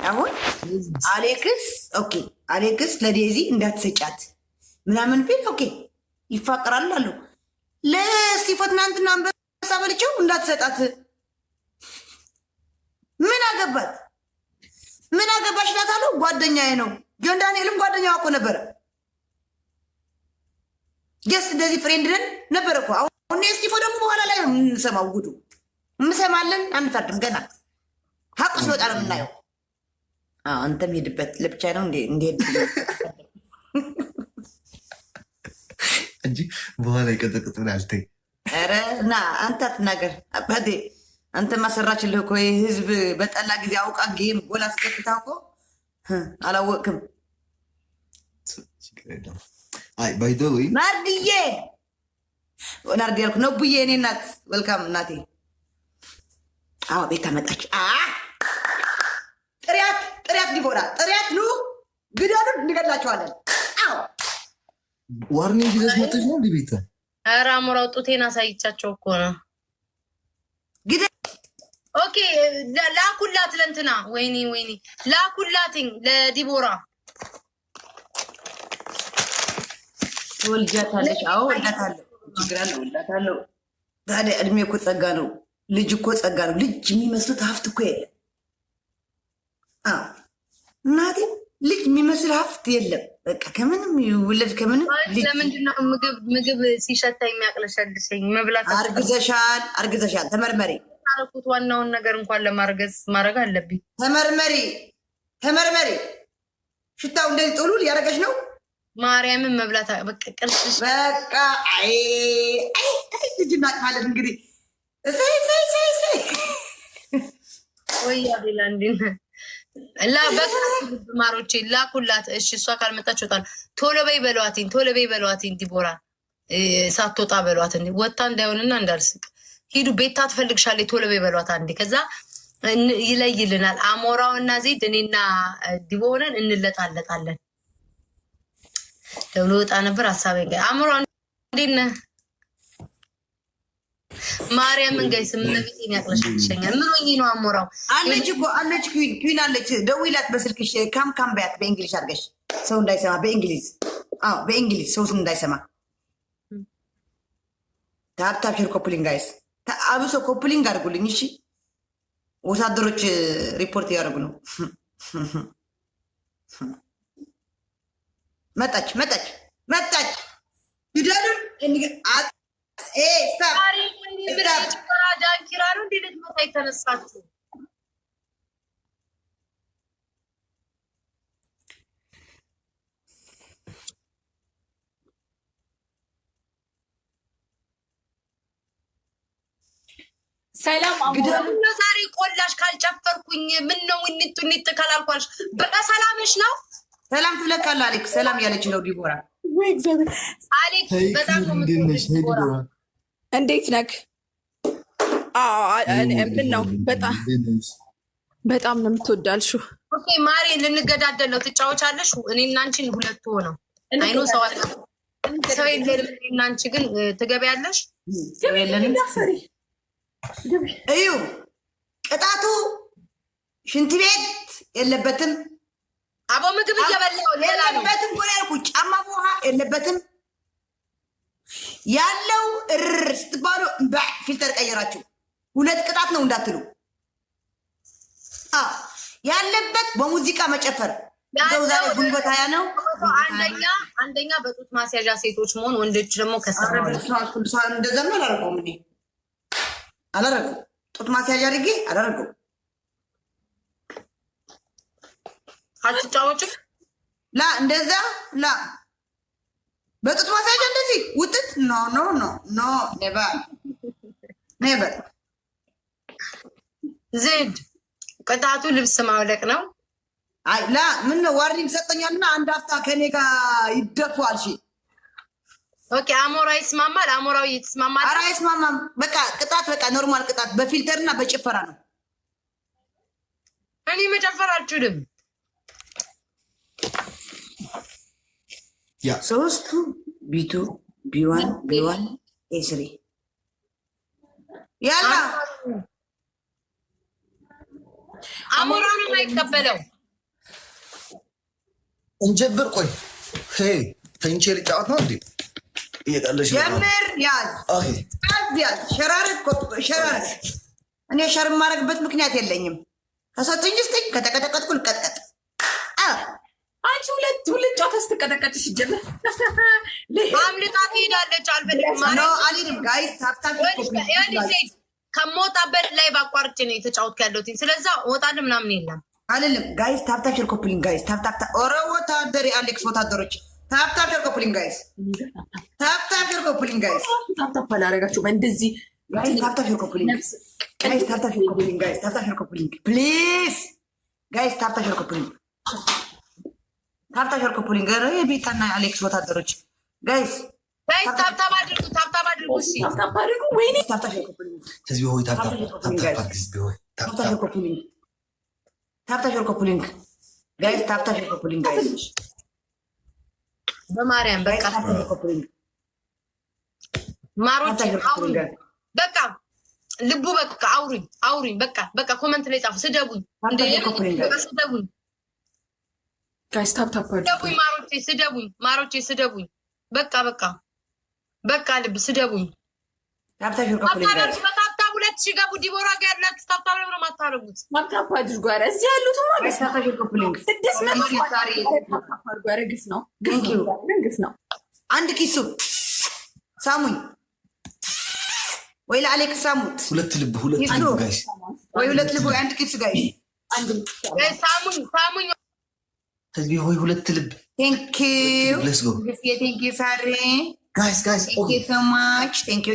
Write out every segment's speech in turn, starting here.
አሁን አሌክስ ኦኬ አሌክስ ለዴዚ እንዳትሰጫት ምናምን ቢል ኦኬ ይፋቀራሉ አሉ። ለስቲፎ ትናንትና አንበሳ በልቼው እንዳትሰጣት ምን አገባት ምን አገባሽ እላታለሁ። ጓደኛዬ ነው። ጆን ዳንኤልም ጓደኛዋ እኮ ነበረ። ጀስት እንደዚህ ፍሬንድ ነን ነበረ እኮ። አሁን ስቲፎ ደግሞ በኋላ ላይ ነው የምንሰማው። ጉዱ እንሰማለን አንፈርድም። ገና ሀቁ ሲወጣ ነው የምናየው። አንተም ሄድበት ለብቻ ነው እንዴት እንጂ በኋላ ይቀጠቅጥናል። ተይ ኧረ እና አንተ አትናገር አባቴ። አንተ ማሰራችልህ እኮ ህዝብ በጠላ ጊዜ አውቃ ጌም ጎል አስገብታ እኮ አላወቅም። አይ ባይ ዘ ወይ ናርዲዬ ናርዲ ያልኩ ነው ቡዬ እኔ እናት ወልካም እናቴ። አዎ ቤት መጣች። ጥሪያት ዲቦራ ጥሪያት ኑ ግደሉ እንገላቸዋለን። አዎ ዋርኒንግ ይዘሽ መጥተሽ ነው እንዴ ቤታ? ኧረ አሞራው ጡቴን አሳይቻቸው እኮ ነው። ኦኬ ላኩላት ለእንትና ወይኔ ላኩላትኝ ለዲቦራ ወልጃታለች። አዎ ወልዳታለሁ። ችግር አለ ወልዳታለሁ። ታዲያ እድሜ እኮ ጸጋ ነው። ልጅ እኮ ጸጋ ነው። ልጅ የሚመስሉት ሀብት እኮ የለም። እናቴ ልጅ የሚመስል ሀብት የለም። በቃ ከምንም ይውለድ ከምንም። ለምንድነው ምግብ ሲሸታ የሚያቅለሸልሸኝ? መብላት አርግዘሻል። ተመርመሪ። አረኩት ዋናውን ነገር እንኳን ለማርገዝ ማድረግ አለብኝ። ተመርመሪ። ሽታው እንደዚህ ጥሉ ሊያረገች ነው። ማርያምን መብላት በቃ ቅልሽ በቃ አይ ልጅና ካለን እንግዲህ ወይ አቤላ እንዲነ ማሮቼ ላኩላት። እሺ እሷ ካልመጣች ወጣል። ቶሎ በይ በለዋትኝ ዲቦራ ሳትወጣ በለዋት። ወጣ እንዳይሆንና እንዳልስቅ ሂዱ። ቤታ ትፈልግሻለች። ቶሎ በይ በለዋት አንዴ። ከዛ ይለይልናል። አሞራው እና ዜድ እኔና ዲቦ ሆነን እንለጣለጣለን። ደውሎ ወጣ ነበር ሀሳቤን ጋር አሞራው እንዴት ነህ? ማርያምን ጋይስ ምንብኝ ያቅለሽልሽኛል። ምን ሆኜ ነው? አሞራው አለች ኩዊን አለች። ደውይላት በስልክሽ። ካም ባያት በእንግሊሽ አድርገሽ ሰው እንዳይሰማ በእንግሊዝ በእንግሊዝ ሰው እንዳይሰማ። ታፕታፕ ሼር ኮፕሊንግ ጋይስ፣ አብሶ ኮፕሊንግ አድርጉልኝ እሺ። ወታደሮች ሪፖርት እያደረጉ ነው። መጣች ግደሉን። ዳንኪራ ነው እንዴ ልትመጣ የተነሳችሁ? ሰላም አሞራው ዛሬ ቆላሽ ካልጨፈርኩኝ ምን ነው እንት ካላልኳልሽ በቃ ሰላምሽ ነው። ሰላም ትለካለ። አሌክስ ሰላም ያለች ነው ዲቦራ። አሌክስ በጣም ነው ዲቦራ እንዴት ነክ? ምን ነው በጣም ነው የምትወዳልሹ። ኦኬ ማሪ ልንገዳደል ነው። ትጫወቻለሽ? እኔና አንቺን ሁለቱ ሆነው አይኖ ሰው የለንም። እኔና አንቺ ግን ትገቢያለሽ። እዩ ቅጣቱ ሽንት ቤት የለበትም። አቦ ምግብ እየበላው የለበትም። ጎላ ያልኩ ጫማ ውሃ የለበትም። ያለው ስትባሉ ፊልተር ቀየራችሁ። ሁለት ቅጣት ነው እንዳትሉ። ያለበት በሙዚቃ መጨፈር ዛሬ ጉልበት ሀያ ነው። አንደኛ በጡት ማስያዣ ሴቶች መሆን፣ ወንዶች ደግሞ እንደዘማ አላረገውም። እኔ አላረገው ጡት ማስያዣ አድርጌ አላረገው። አትጫወችም እንደዛ በጡት ማስያዣ እንደዚህ ውጥት ኖ ኔቨር። ዜድ ቅጣቱ ልብስ ማውለቅ ነው። አይ ምን ነው ዋርኒንግ ሰጠኛልና አንድ አፍታ ከኔ ጋር ይደፋል። እሺ ኦኬ አሞራ ይስማማል። አሞራው ይስማማል። ኧረ አይስማማም። በቃ ቅጣት በቃ ኖርማል ቅጣት በፊልተርና በጭፈራ ነው። እኔ መጨፈር አልችልም። ሶስቱ ቢቱ ቢዋን ኤስሪ ያላ አሞራ ነው የማይቀበለው። እንጀብር ቆይ ሄይ ተንቼ ልጫወት ነው እንዴ? እየቀለሽ ጀምር ያዝ ያዝ ሸራር እኔ ሸር የማደርግበት ምክንያት የለኝም። ከሰጡኝ ስጥኝ፣ ከተቀጠቀጥኩ ልቀጥቀጥ። አንቺ ሁለት ጨዋታ ስትቀጠቀጥሽ ይጀምር አምልጣ ትሄዳለች። አልፈልግም አልሄድም። ጋይስ ታፕታፕ ከሞጣበት ላይ ባቋርጭ ነው የተጫወትኩ ያለሁት። ስለዛ እወጣለሁ ምናምን የለም አልልም። ጋይስ ታፕታፕ ሼር ኮፕሊንግ ጋይስ ታፕታፕ ኦሮ ወታደር አሌክስ ወታደሮች ታፕታፕ ሼር ኮፕሊንግ ጋይስ ታፕታፕ ሼር ኮፕሊንግ ጋይስ ታፕታፕ አላረጋችሁም እንደዚህ ጋይስ ታፕታፕ ሼር ኮፕሊንግ ጋይስ ታፕታፕ ሼር ኮፕሊንግ ጋይስ ታፕታፕ ሼር ኮፕሊንግ ፕሊዝ ጋይስ ታፕታፕ ሼር ኮፕሊንግ ታፕታፕ ሼር ኮፕሊንግ የቤታና አሌክስ ወታደሮች ጋይስ ታፕታፕ አድርጉ፣ ታፕታፕ አድርጉ፣ እሺ ታፕታፕ አድርጉ። ወይኔ ታፕታፕ ሼር ኮፕሊንግ ህዝቢ ሆይ ታፕታፕ ህዝቢ ሆይ ታፕታፕ ሼር ኮፕሊንግ ታፕታፕ ሼር ኮፕሊንግ ጋይስ ታፕታፕ ሼር ኮፕሊንግ ጋይስ በማርያም በቃ ማሮች አውሩኝ፣ በቃ ልቡ በቃ አውሩኝ፣ በቃ ኮመንት ላይ ጻፉ፣ ስደቡኝ፣ ስደቡኝ ጋይስ ታፕታፕ ስደቡኝ፣ ማሮቼ ስደቡኝ፣ በቃ ልብ ስደቡኝ። በታፕታፕ 2000 ገቡ። ዲቦራ ጋር ያላችሁ ታፕታፕ ነው ማታረጉት። ታፕታፕ አድርጉ። ኧረ እዚህ ያሉት ግፍ ነው። አንድ ኪሱ ሳሙኝ ወይ ለአሌክስ ሳሙት። ሁለት ልብ ጋይስ ወይ ሁለት ልብ አንድ ኪሱ ጋይስ ሳሙኝ ህዝቢ ሆይ ሁለት ልብ ቴንኪው ሌትስ ጎ ቴንኪው ሳሪ ጋይስ ቴንኪው ሶ ማች ቴንኪው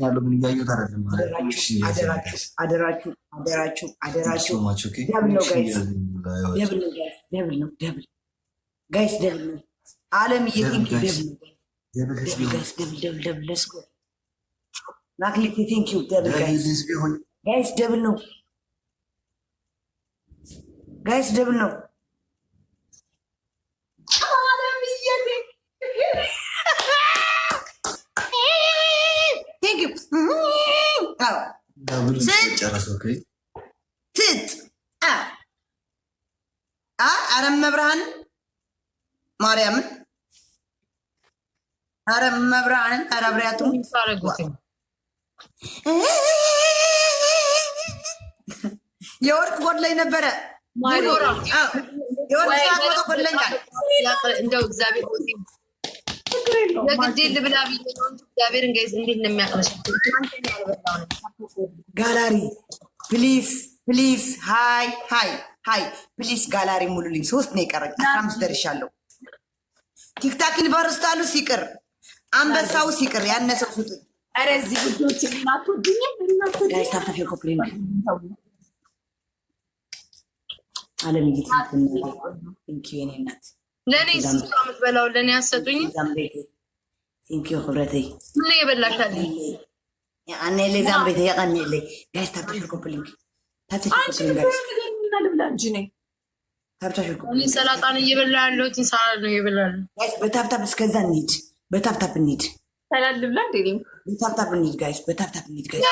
ያለው ምን እያየሁት አይደለም። አደራችሁ ደብል ነው ጋይስ ደብል ነው አለምዬ ቴንኪው ደብል ሌትስ ጎ ናክሊቴ ቴንኪው ደብል ጋይስ ደብል ነው ጋይስ ደብል ነው አረም መብርሃንን ማርያምን አረም መብርሃንን አረብሪያቱ የወርቅ ጎድለኝ ነበረ። የወርቅ ሰዓት ፎቶ ጎድለኛል። እንደው እግዚአብሔር ለግዴ ልብላ ብዬ ነው እንጂ እግዚአብሔር እንዴት እንደሚያቅለሽ ጋላሪ ፕሊዝ ሃይ ፕሊዝ ጋላሪ ሙሉልኝ። 3 ነው የቀረኝ፣ 15 ደርሻለሁ። ቲክታክ ዩኒቨርስታሉ ሲቅር አንበሳው ሲቅር ያነሰው ሱጡ ኧረ እዚህ ልጆች እናትወዱኝም ጋይስ ታፕታፕ ሼር ኮፕሊንግ አለም ቴንኪው የኔ እናት ለእኔ ስሱ የምትበላው ለእኔ ያሰጡኝ ቴንኪው ህብረተይ ምን የበላሻል አኔ ለዛም ቤት ያቀኔ ለይ ጋይስ ታፕታፕ ሼር ኮፕሊንግ ልብላ እንጂ ነኝ ታፕታፕ ሼር ኮፕሊንግ ሰላጣን እየበላ ያለሁት ሰላጣ ነው እየበላል። ጋይስ በታፕታፕ እስከዛ እንሂድ፣ በታፕታፕ እንሂድ፣ ሰላጣ ልብላ እንዴ በታፕታፕ እንሂድ ጋይስ፣ በታፕታፕ እንሂድ ጋይስ።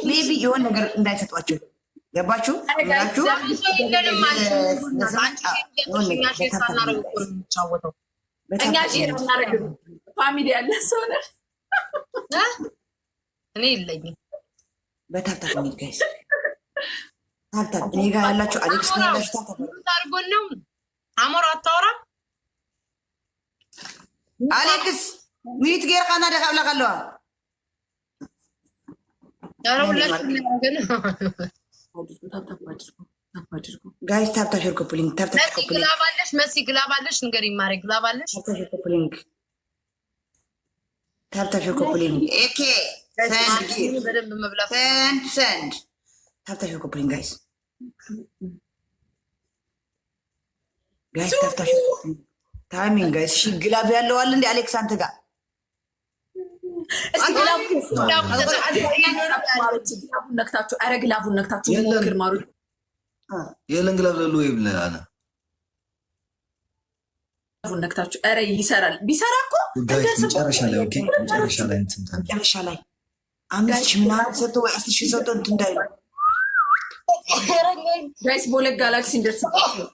ሜቢ የሆነ ነገር እንዳይሰጧቸው ገባችሁ? እኛ ሼር እናደርግ ፋሚሊ ያለ ሰው ነን። እኔ የለኝም። በታፕታፕ እንሂድ ጋይስ፣ ታፕታፕ እኔ ጋር ያላችሁ አሌክስ ጋር ያላችሁ ታርጎን ነው። አሞራ አታወራም አሌክስ ሚት ጌር ካና ደካብላ ካለዋ ጋይስ ታፕታፕ ሼር ኮፕሊንግ ታፕታፕ ኮፕሊንግ ግላባለሽ መሲ ግላባለሽ ንገሪ ማሬ ግላባለሽ ታፕታፕ ሼር ኮፕሊንግ ታፕታፕ ሼር ኮፕሊንግ ኤኬ በደንብ መብላት ሰንድ ታፕታፕ ሼር ኮፕሊንግ ጋይስ ታፕታፕ ሼር ኮፕሊንግ ታይሚንግ ጋይስ እሺ ግላብ ያለው አለ እንደ አሌክስ አንተ ጋር ነክታችሁ ኧረ ግላቡን ነክታችሁ ሞክር ማሩ የለን ግላብ ለሉ ወይ ብለህ አለ ግላቡን ነክታችሁ ኧረ ይሰራል። ቢሰራ እኮ መጨረሻ ላይ ኦኬ መጨረሻ ላይ 5,000 ምናምን ሰጥቶ ወይ 10,000 ሰጥቶ እንትን እንዳይሉ ጋይስ ቦሌ ጋላክሲ እንደርስባችሁ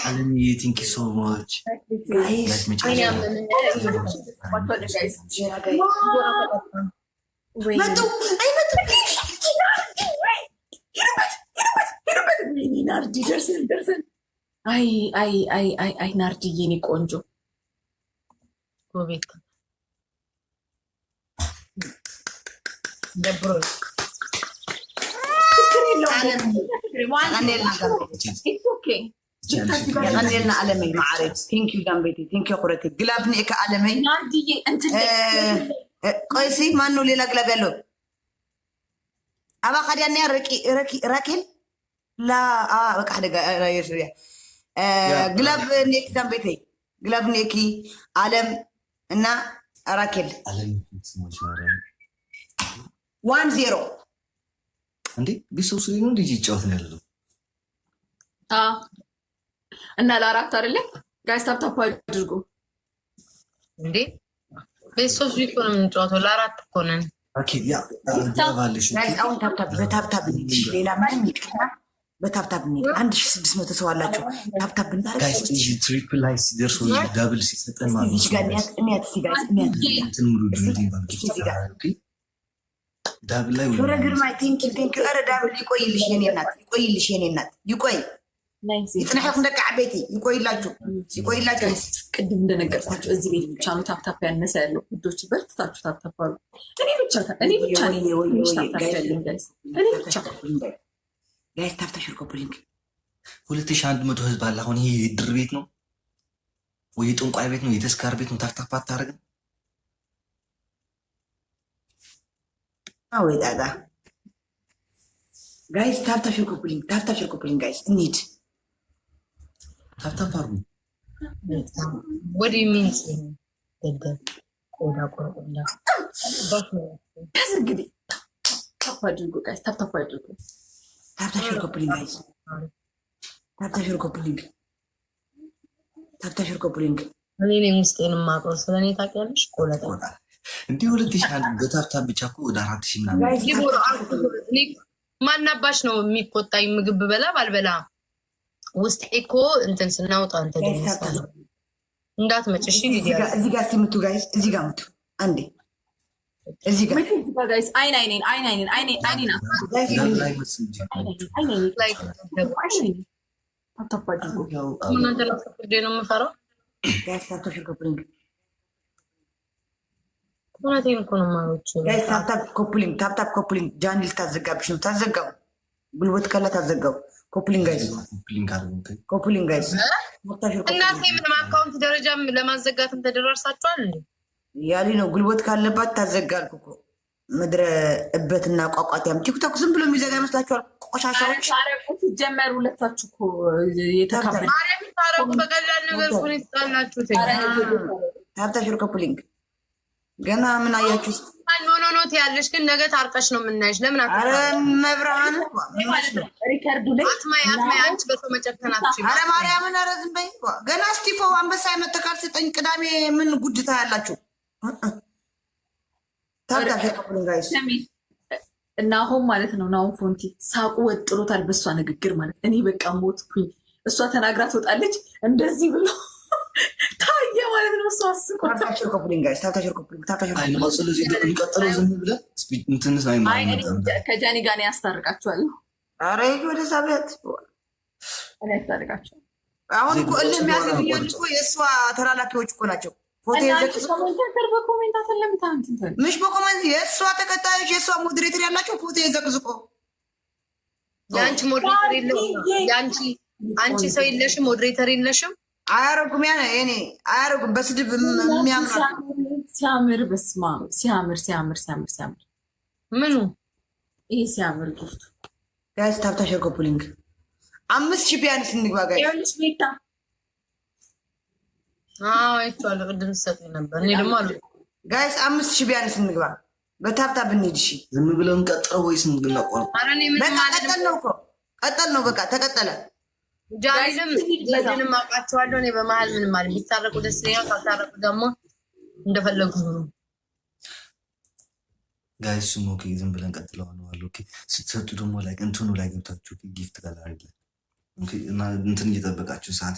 አለምዬ ቲንክ ዩ ሶ ማች ጋይስ መጡ ናርዲ ደርሰን አይ ናርዲ የኔ ቆንጆ ጎቤት ደብሮ ቀንዴልና ኣለመይ ማዕረይ ቴንኪዩ ዳንቤቴ ቴንኪዩ ኩረቴ ግላብ ኒኤካ ኣለመይ ቆይሲ ማኑ ሌላ ግላብ ያለው አባ ካዲያንያ ራኬል ላ በቃ ደጋ ግላብ ኒኤኪ ዳንቤቴ ግላብ ኒኤኪ አለም እና ራኬል 1-0 እንዴ ቢሶ ስሪ ነው ልጅ ይጫወት ነው ያለው እና ለአራት አይደለ ጋይስ ታፕታፕ አድርጉ እንዴ ቢሶ ስሪ እኮ ነው የምንጫወተው ለአራት እኮ ነን ኦኬ ያ ታባለሽ ጋይስ አሁን በታፕታፕ ሌላ ምንም ይቀርና በታፕታፕ 1600 ሰው አላችሁ ታፕታፕ እንዳረጋችሁ ጋይስ እዚህ ትሪፕል ላይ ሲደርሱ ዳብል ሲሰጠን ማለት ነው ጋይስ እሚያት ትምሩ ኦኬ ዳብል ላይ ወረ ግርማይ ቴንኪ ኧረ ዳብል ይቆይልሽ የኔ እናት ይቆይ ይጽናሐኩም ደቂ ዓበይቲ ይቆይላችሁ ቅድም እንደነገርኳችሁ እዚህ ቤት ብቻ ነው ታፕታፕ ያነሰ ያለው ውዶች በርትታችሁ ታፕታፕ አሉ እኔ ብቻ ነኝ እኔ ብቻ ጋይስ ታፕታፕ ሽርኮብሊንግ 2100 ህዝብ አለ አሁን ይሄ የድር ቤት ነው ወይ የጥንቋይ ቤት ነው የተስካር ቤት ነው ታፕታፕ አታረግም ወይ ዳዳ ጋይስ ታፕታፕ ሽርኮብሊንግ ጋይስ እንሂድ ታፕታፕ አርጉ what do you mean ቆዳ እንግዲህ ታፕ አድርጉ ጋይስ ታፕታፕ አድርጉ ታፕታፕ ሽርኮብሊንግ ጋይስ ታፕታፕ ሽርኮብሊንግ እኔ ነኝ ውስጤን የማውቀው ስለኔ ታውቂያለሽ ቆለጣ እንዲህ 2000 በታፕታፕ ብቻ እኮ ወደ 4000 ምናምን ማናባሽ ነው የሚቆጣኝ ምግብ በላ ባልበላ ውስጥ እኮ እንትን ስናውጣ አንተ ደስ እንዳትመጭ እሺ እዚህ ጋር ሲምቱ ጋይስ እዚህ ጋር ምቱ አንዴ እዚህ ጋር ጋይስ አይን ታፕታፕ አድርጉ ምን አንተ ነው የምፈራው ጋይስ ታፕታፕ ሽርኮብሊንግ እውነቴን እኮ ነው ማሮች ጋይስ ታፕታፕ ኮፕሊንግ ጃኒ ልታዘጋብሽ ነው ታዘጋው ጉልበት ካለ ታዘጋው ኮፕሊንግ ጋይስ እናቴ ምንም አካውንት ደረጃም ለማዘጋትም ተደራርሳችኋል እንዴ ያሊ ነው ጉልበት ካለባት ታዘጋልኩ እኮ ምድረ እበትና ቋቋቲያም ቲክቶክ ዝም ብሎ የሚዘጋ ይመስላችኋል ቆሻሻዎች ሲጀመር ሁለታችሁ እኮ የተካበረ ታረቁ በቀላል ነገር እኮ ነው የተጣላችሁት ታፕታፕ ሽርኮብሊንግ ገና ምን አያችሁ ኖ ያለሽ ግን ነገ ታርቀሽ ነው የምናይሽ ለምን አረ መብራን ሪካርዱ ላይ አትማይ አንቺ በሰው መጨከናችሁ አረ ማርያምን አረ ዝም በይ ገና ስቲፎ አንበሳ የመተካል ስጠኝ ቅዳሜ ምን ጉድታ ያላችሁ ታፕታፕ ሽርኮብሊንግ ጋይስ እና አሁን ማለት ነው ናሁን ፎንቲ ሳቁ ወጥሮታል በእሷ ንግግር ማለት እኔ በቃ ሞትኩኝ እሷ ተናግራ ትወጣለች እንደዚህ ብሎ ታየ ማለት ነው እሷ አስቆ ታፕታፕ ሽርኮብሊንግ ጋይስ ታፕታፕ ሽርኮብሊንግ አይ ነው ስለዚህ እንቀጥለው ዝም ብለን እንትንስ አይ ማለት ከጃኒ ጋር ነው ያስታርቃቸዋል አረ ወደዛ ቤት እኔ ያስታርቃቸው አሁን እኮ የሚያስፈልጉት እኮ የእሷ ተላላኪዎች እኮ ናቸው ፎቶ ይዘቅሱ በኮሜንታተር ለምታንተን ምሽ በኮሜንት የእሷ ተከታዮች የእሷ ሞዴሬተር ያላቸው ፎቶ ይዘቅዝቆ ያንቺ ሞዴሬተር የለም አንቺ ሰው የለሽም ሞዴሬተር የለሽም አያረጉም ያኔ እኔ አያረጉም በስድብ የሚያምር ሲያምር በስማ ሲያምር ምኑ ይሄ ሲያምር ጊፍቱ ጋይስ ታፕታፕ ሽርኮብሊንግ 5000 ቢያንስ እንግባ ጋይስ ያንቺ ቤታ አይቷል ቅድም ሰጥኝ ነበር እኔ ደግሞ አሉ ጋይስ 5000 ቢያንስ እንግባ በታፕታፕ እንሂድ እሺ ዝም ብለን ቀጥረው ወይስ እንግናቋል አረ እኔ ምን ማለት ነው ቀጠል ነው በቃ ተቀጠለ ጃኒንም አውቃቸዋለሁ እኔ በመሀል ምንም ማለት ቢታረቁ ደስ ይላል ካልታረቁ ደግሞ እንደፈለጉ ነው ጋይስ ኦኬ ዝም ብለን ቀጥለው ነው ኦኬ ስትሰጡ ደግሞ ላይ እንትኑ ላይ ገብታችሁ ጊፍት ጋር አይደል እንትን እየጠበቃችሁ ሰዓት